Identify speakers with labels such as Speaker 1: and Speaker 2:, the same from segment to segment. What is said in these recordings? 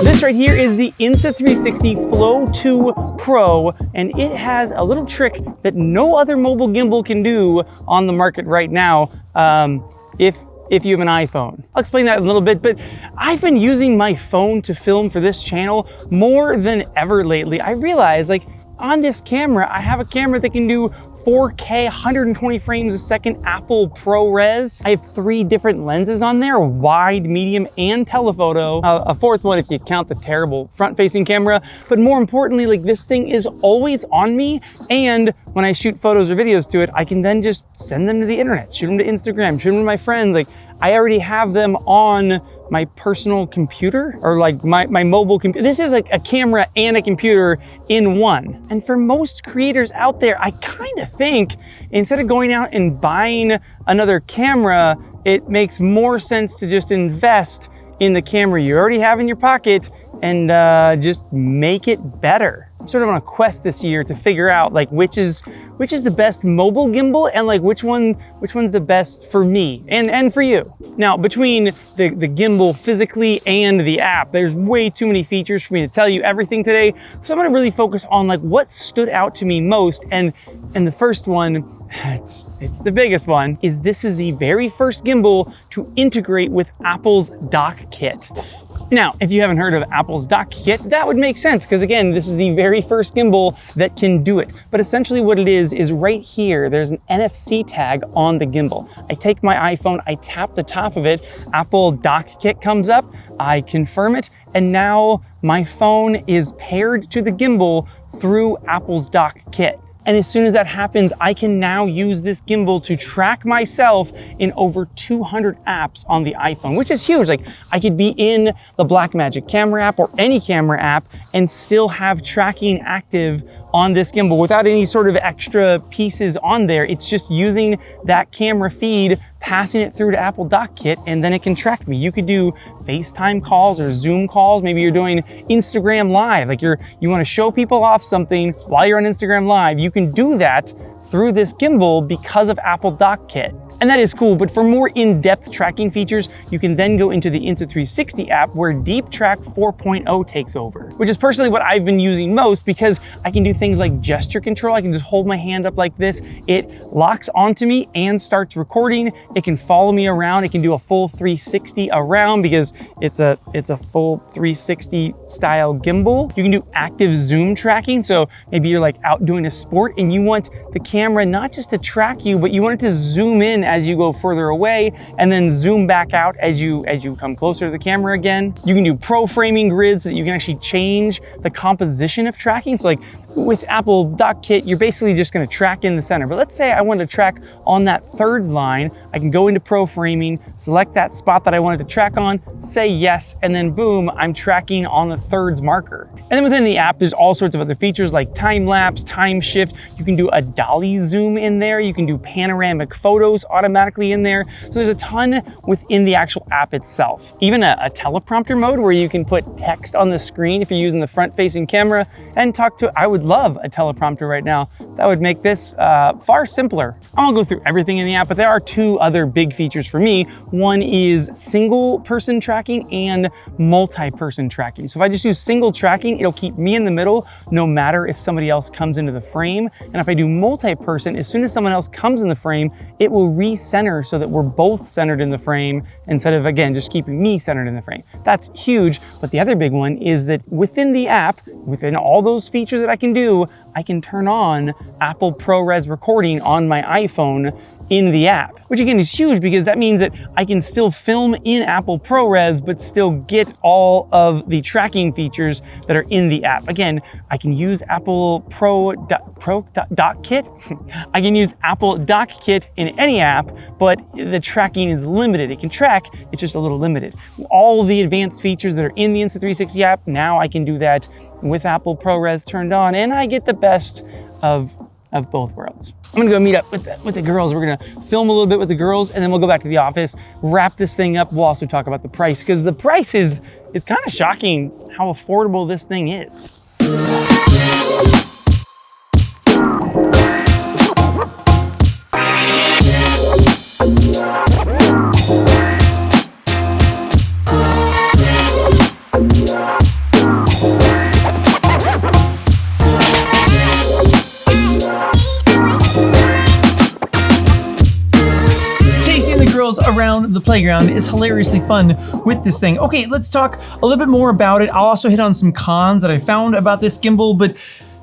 Speaker 1: This right here is the Insta360 Flow 2 Pro, and it has a little trick that no other mobile gimbal can do on the market right now, if you have an iPhone. I'll explain that in a little bit, but I've been using my phone to film for this channel more than ever lately. I realized, like, on this camera, I have a camera that can do 4K, 120 frames a second, Apple ProRes. I have 3 different lenses on there, wide, medium, and telephoto. A 4th one if you count the terrible front-facing camera. But more importantly, like, this thing is always on me, and when I shoot photos or videos to it, I can then just send them to the internet, shoot them to Instagram, shoot them to my friends. Like, I already have them on my personal computer, or like my mobile computer. This is like a camera and a computer in one. And for most creators out there, I kind of think instead of going out and buying another camera, it makes more sense to just invest in the camera you already have in your pocket and just make it better. I'm sort of on a quest this year to figure out like which is the best mobile gimbal, and like which one's the best for me and for you. Now, between the gimbal physically and the app, there's way too many features for me to tell you everything today. So I'm gonna really focus on like what stood out to me most, and the first one, it's the biggest one, is this is the very first gimbal to integrate with Apple's DockKit. Now, if you haven't heard of Apple's DockKit, that would make sense, because again, this is the very first gimbal that can do it. But essentially what it is right here, there's an NFC tag on the gimbal. I take my iPhone, I tap the top of it, Apple DockKit comes up, I confirm it, and now my phone is paired to the gimbal through Apple's DockKit. And as soon as that happens, I can now use this gimbal to track myself in over 200 apps on the iPhone, which is huge. Like, I could be in the Blackmagic camera app or any camera app and still have tracking active on this gimbal without any sort of extra pieces on there. It's just using that camera feed, passing it through to Apple DockKit, and then it can track me. You could do FaceTime calls or Zoom calls. Maybe you're doing Instagram Live, like you want to show people off something while you're on Instagram Live. You can do that through this gimbal because of Apple DockKit. And that is cool, but for more in-depth tracking features, you can then go into the Insta360 app where Deep Track 4.0 takes over, which is personally what I've been using most because I can do things like gesture control. I can just hold my hand up like this. It locks onto me and starts recording. It can follow me around. It can do a full 360 around because it's a full 360 style gimbal. You can do active zoom tracking. So maybe you're like out doing a sport and you want the camera not just to track you, but you want it to zoom in as you go further away and then zoom back out as you come closer to the camera again. You can do pro framing grids so that you can actually change the composition of tracking. So like with Apple DockKit, you're basically just gonna track in the center. But let's say I wanted to track on that thirds line. I can go into pro framing, select that spot that I wanted to track on, say yes, and then boom, I'm tracking on the thirds marker. And then within the app, there's all sorts of other features like time lapse, time shift. You can do a dolly zoom in there. You can do panoramic photos automatically in there. So there's a ton within the actual app itself. Even a teleprompter mode where you can put text on the screen if you're using the front-facing camera and talk to. I would love a teleprompter right now. That would make this far simpler. I won't go through everything in the app, but there are 2 other big features for me. One is single person tracking and multi-person tracking. So if I just do single tracking, it'll keep me in the middle no matter if somebody else comes into the frame. And if I do multi-person, as soon as someone else comes in the frame, it will recenter so that we're both centered in the frame instead of, again, just keeping me centered in the frame. That's huge. But the other big one is that within the app, within all those features that I can do, I can turn on Apple ProRes recording on my iPhone in the app, which again is huge because that means that I can still film in Apple ProRes, but still get all of the tracking features that are in the app. Again, I can use Apple DockKit. I can use Apple DockKit in any app, but the tracking is limited. It can track, it's just a little limited. All the advanced features that are in the Insta360 app, now I can do that with Apple ProRes turned on, and I get the best of both worlds. I'm gonna go meet up with the girls. We're gonna film a little bit with the girls, and then we'll go back to the office, wrap this thing up. We'll also talk about the price, because the price is kind of shocking how affordable this thing is.
Speaker 2: girls around the playground is hilariously fun with this thing. Okay, let's talk a little bit more about it. I'll also hit on some cons that I found about this gimbal, but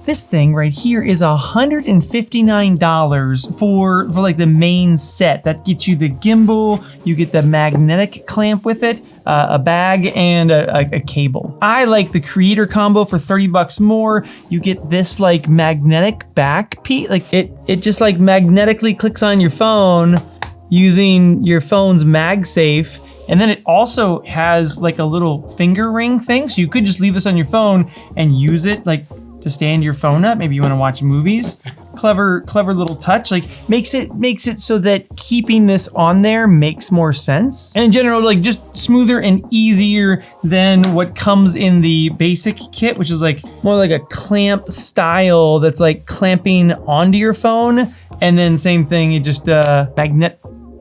Speaker 2: this thing right here is $159 for like the main set. That gets you the gimbal, you get the magnetic clamp with it, a bag, and a cable. I like the creator combo for 30 bucks more. You get this like magnetic back piece, like it just like magnetically clicks on your phone using your phone's MagSafe. And then it also has like a little finger ring thing. So you could just leave this on your phone and use it like to stand your phone up. Maybe you want to watch movies. Clever little touch. Like makes it so that keeping this on there makes more sense. And in general, like just smoother and easier than what comes in the basic kit, which is like more like a clamp style that's like clamping onto your phone. And then same thing, it just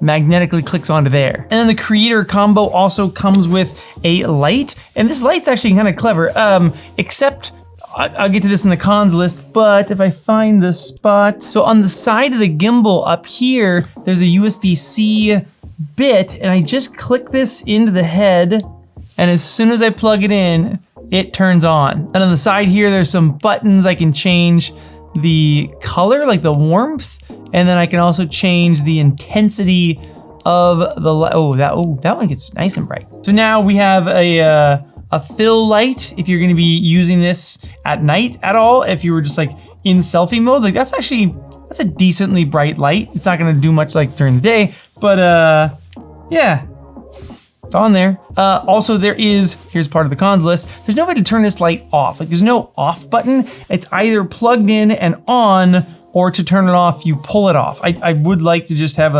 Speaker 2: magnetically clicks onto there. And then the creator combo also comes with a light. And this light's actually kind of clever, except I'll get to this in the cons list, but if I find the spot. So on the side of the gimbal up here, there's a USB-C bit, and I just click this into the head, and as soon as I plug it in, it turns on. And on the side here, there's some buttons. I can change the color, like the warmth, and then I can also change the intensity of the light. That one gets nice and bright. So now we have a fill light if you're gonna be using this at night at all. If you were just like in selfie mode, like that's a decently bright light. It's not gonna do much like during the day, but yeah, it's on there. Also here's part of the cons list. There's no way to turn this light off. Like there's no off button. It's either plugged in and on, or to turn it off, you pull it off. I would like to just have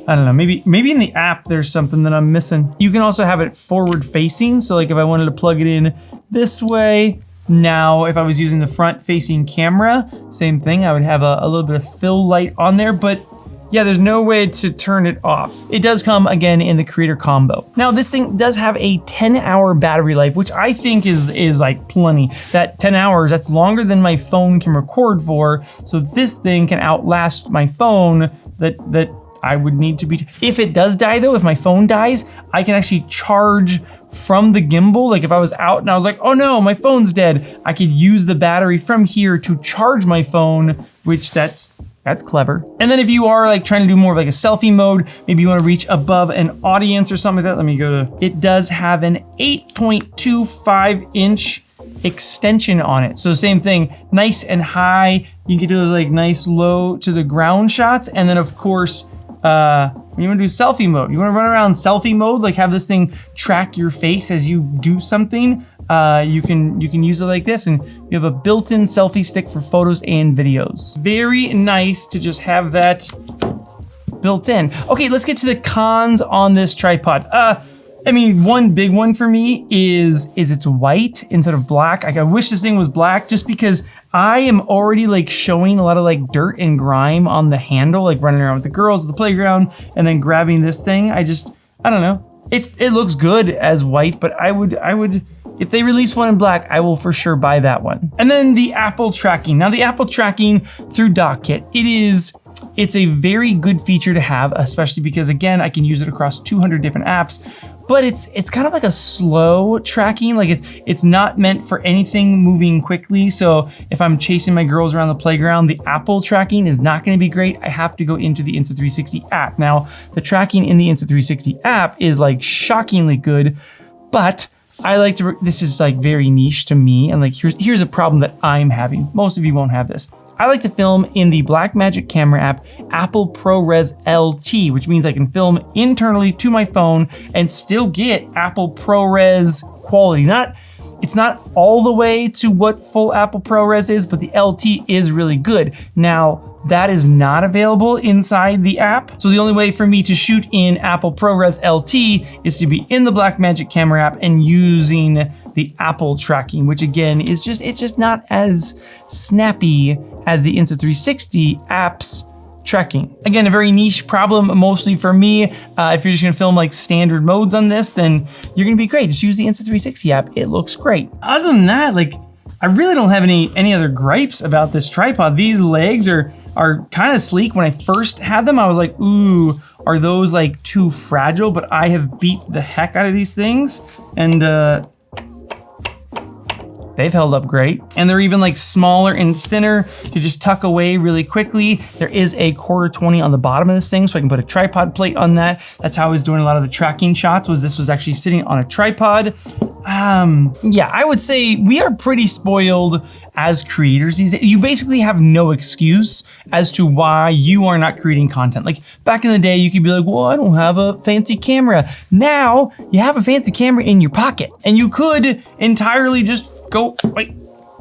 Speaker 2: I don't know, maybe in the app there's something that I'm missing. You can also have it forward facing. So like if I wanted to plug it in this way, now if I was using the front facing camera, same thing, I would have a little bit of fill light on there, but yeah, there's no way to turn it off. It does come again in the creator combo. Now this thing does have a 10-hour battery life, which I think is like plenty. That 10 hours, that's longer than my phone can record for. So this thing can outlast my phone that I would need to be. If it does die though, if my phone dies, I can actually charge from the gimbal. Like if I was out and I was like, oh no, my phone's dead, I could use the battery from here to charge my phone, which that's clever. And then if you are like trying to do more of like a selfie mode, maybe you want to reach above an audience or something like that. Let me go to, it does have an 8.25 inch extension on it. So same thing, nice and high. You can do those like nice low to the ground shots. And then of course, when you want to do selfie mode, you want to run around selfie mode, like have this thing track your face as you do something. You can use it like this, and you have a built-in selfie stick for photos and videos. Very nice to just have that built in. Okay, let's get to the cons on this tripod. I mean, one big one for me is it's white instead of black. Like I wish this thing was black, just because I am already like showing a lot of like dirt and grime on the handle, like running around with the girls at the playground and then grabbing this thing. I don't know. It looks good as white, but I would, if they release one in black, I will for sure buy that one. And then the Apple tracking. Now the Apple tracking through DockKit, it's a very good feature to have, especially because again, I can use it across 200 different apps, but it's kind of like a slow tracking. Like it's not meant for anything moving quickly. So if I'm chasing my girls around the playground, the Apple tracking is not gonna be great. I have to go into the Insta360 app. Now, the tracking in the Insta360 app is like shockingly good, but I like to, this is like very niche to me. And like, here's a problem that I'm having. Most of you won't have this. I like to film in the Blackmagic camera app, Apple ProRes LT, which means I can film internally to my phone and still get Apple ProRes quality. It's not all the way to what full Apple ProRes is, but the LT is really good. Now, that is not available inside the app. So the only way for me to shoot in Apple ProRes LT is to be in the Blackmagic camera app and using the Apple tracking, which again is it's just not as snappy as the Insta360 app's tracking. Again, a very niche problem, mostly for me. If you're just gonna film like standard modes on this, then you're gonna be great. Just use the Insta360 app, it looks great. Other than that, like, I really don't have any other gripes about this tripod. These legs are are kind of sleek. When I first had them, I was like, ooh, are those like too fragile? But I have beat the heck out of these things, and they've held up great. And they're even like smaller and thinner to just tuck away really quickly. There is a 1/4-20 on the bottom of this thing, so I can put a tripod plate on that. That's how I was doing a lot of the tracking shots, was this was actually sitting on a tripod. Yeah, I would say we are pretty spoiled as creators these days. You basically have no excuse as to why you are not creating content. Like back in the day, you could be like, well, I don't have a fancy camera. Now you have a fancy camera in your pocket, and you could entirely just go,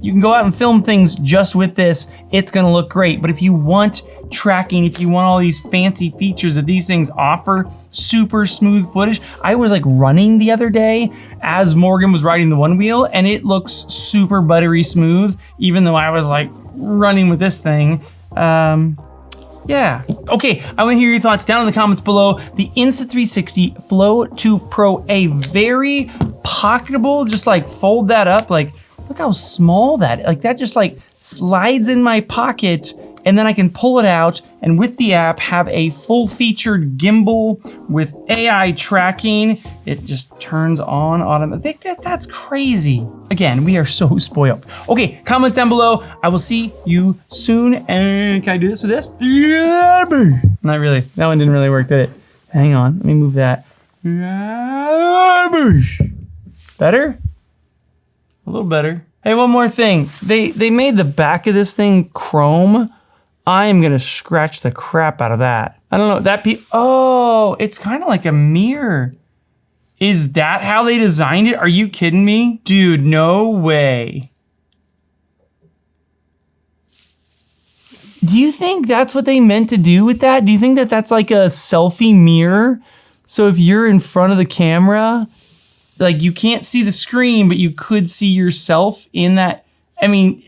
Speaker 2: you can go out and film things just with this. It's gonna look great. But if you want tracking, if you want all these fancy features that these things offer, super smooth footage. I was like running the other day as Morgan was riding the one wheel, and it looks super buttery smooth, even though I was like running with this thing. Yeah. Okay, I want to hear your thoughts down in the comments below. The Insta360 Flow 2 Pro, a very pocketable, just like fold that up, like look how small that just like slides in my pocket, and then I can pull it out and with the app have a full featured gimbal with AI tracking. It just turns on automatically. That's crazy. Again, we are so spoiled. Okay, comments down below. I will see you soon. And can I do this with this? Yeah, not really. That one didn't really work, did it? Hang on, let me move that. Better? A little better. Hey, one more thing. They made the back of this thing chrome. I am gonna scratch the crap out of that. I don't know, oh, it's kind of like a mirror. Is that how they designed it? Are you kidding me? Dude, no way. Do you think that's what they meant to do with that? Do you think that that's like a selfie mirror? So if you're in front of the camera, like you can't see the screen, but you could see yourself in that. I mean,